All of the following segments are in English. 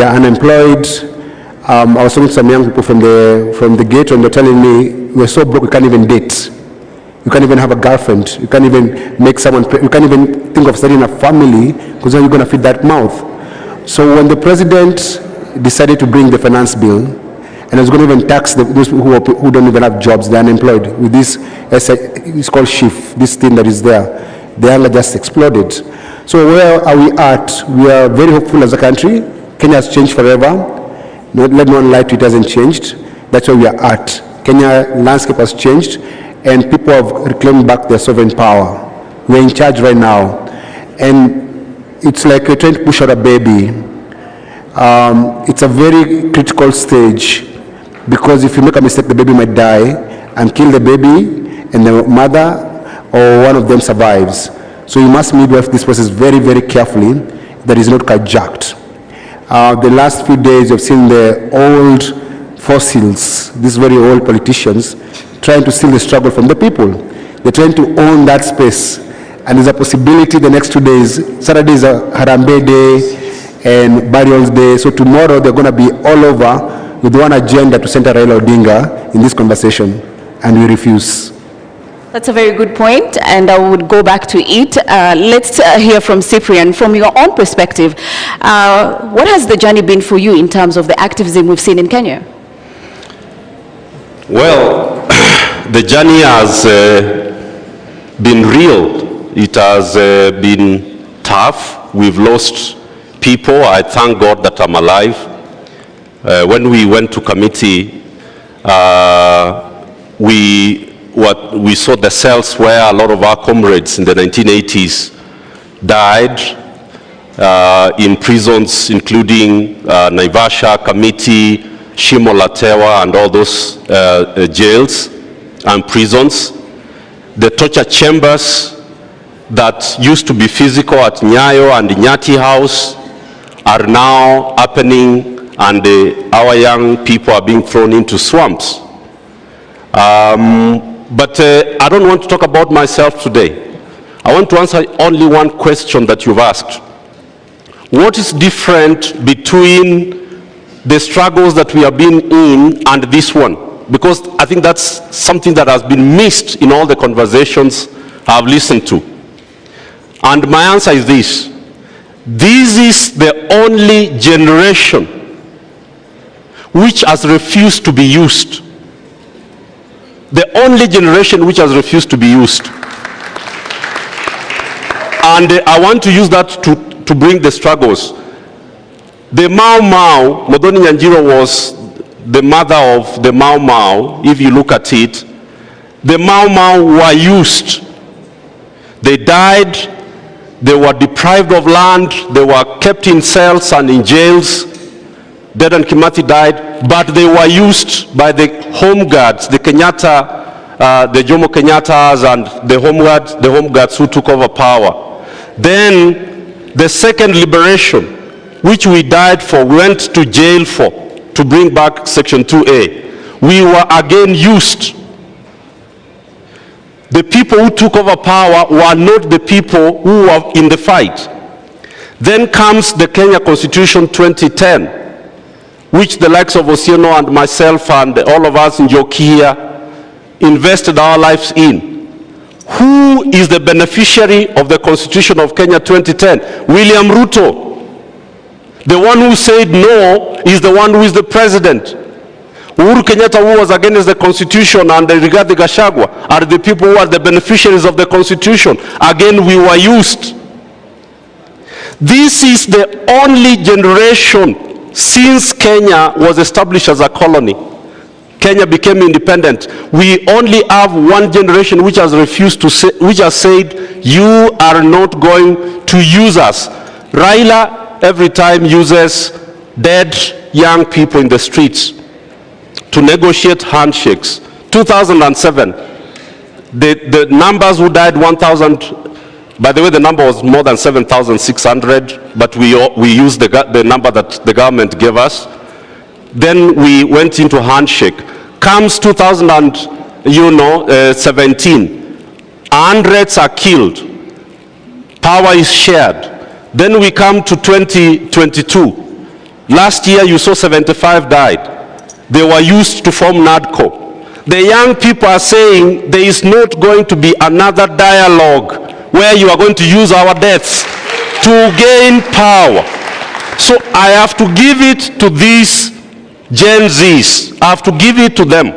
They are unemployed. I was talking to some young people from the gate, and they're telling me, we're so broke we can't even date. You can't even have a girlfriend. You can't even make someone, you can't even think of starting a family, because then you're going to feed that mouth. So when the president decided to bring the finance bill, and it's going to even tax those people who don't even have jobs, they're unemployed, with this, it's called shift, this thing that is there, the anger just exploded. So where are we at? We are very hopeful as a country. Kenya has changed forever. Let no one lie to it, hasn't changed. That's where we are at. Kenya landscape has changed, and people have reclaimed back their sovereign power. We're in charge right now. And it's like we're trying to push out a baby. It's a very critical stage, because if you make a mistake, the baby might die, and kill the baby, and the mother or one of them survives. So you must midwife this process very, very carefully, that is not carjacked. The last few days, you've seen the old fossils, these very old politicians, trying to steal the struggle from the people. They're trying to own that space. And there's a possibility the next 2 days, Saturday is a Harambee Day and Burials Day, so tomorrow they're going to be all over with one agenda to center Raila Odinga in this conversation, and we refuse. That's a very good point, and I would go back to it. Let's hear from Cyprian. From your own perspective, what has the journey been for you in terms of the activism we've seen in Kenya? Well, the journey has been real. It has been tough. We've lost people. I thank God that I'm alive. When we went to committee, we saw the cells where a lot of our comrades in the 1980s died, in prisons including Naivasha, Kamiti, Shimo La Tewa, and all those jails and prisons. The torture chambers that used to be physical at Nyayo and Nyati House are now happening, and our young people are being thrown into swamps. But I don't want to talk about myself today. I want to answer only one question that you've asked. What is different between the struggles that we have been in and this one? Because I think that's something that has been missed in all the conversations I've listened to. And my answer is this. This is the only generation which has refused to be used. The only generation which has refused to be used. And I want to use that to bring the struggles. The Mau Mau, Modoni Nyanjiro was the mother of the Mau Mau. If you look at it, the Mau Mau were used. They died, they were deprived of land, they were kept in cells and in jails. Dedan Kimathi died, but they were used by the home guards, the Kenyatta, the Jomo Kenyattas, and the home guards who took over power. Then the second liberation, which we died for, went to jail for, to bring back Section 2A. We were again used. The people who took over power were not the people who were in the fight. Then comes the Kenya Constitution 2010, which the likes of Osieno and myself and all of us in Jokia invested our lives in. Who is the beneficiary of the Constitution of Kenya 2010? William Ruto. The one who said no is the one who is the president. Uhuru Kenyatta, who was against the Constitution, and Rigathi Gachagua are the people who are the beneficiaries of the Constitution. Again, we were used. This is the only generation since Kenya was established as a colony. Kenya became independent. We only have one generation which has refused to say, which has said, you are not going to use us. Raila every time uses dead young people in the streets to negotiate handshakes. 2007, the numbers who died 1,000, by the way, the number was more than 7,600, but we used the number that the government gave us. Then we went into handshake. Comes 2017, hundreds are killed. Power is shared. Then we come to 2022. Last year you saw 75 died. They were used to form NADCO. The young people are saying there is not going to be another dialogue where you are going to use our deaths to gain power. So I have to give it to these Gen Zs, I have to give it to them,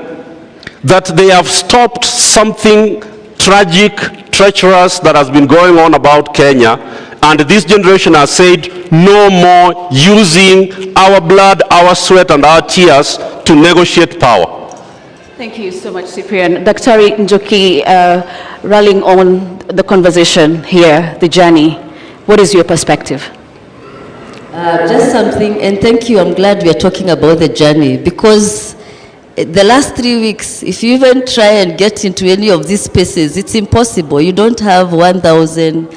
that they have stopped something tragic, treacherous that has been going on about Kenya, and this generation has said no more using our blood, our sweat and our tears to negotiate power. Thank you so much, Cyprian. Dr. Njoki, rallying on the conversation here, the journey, what is your perspective? Just something, and thank you, I'm glad we are talking about the journey, because the last 3 weeks, if you even try and get into any of these spaces, it's impossible. You don't have 1,000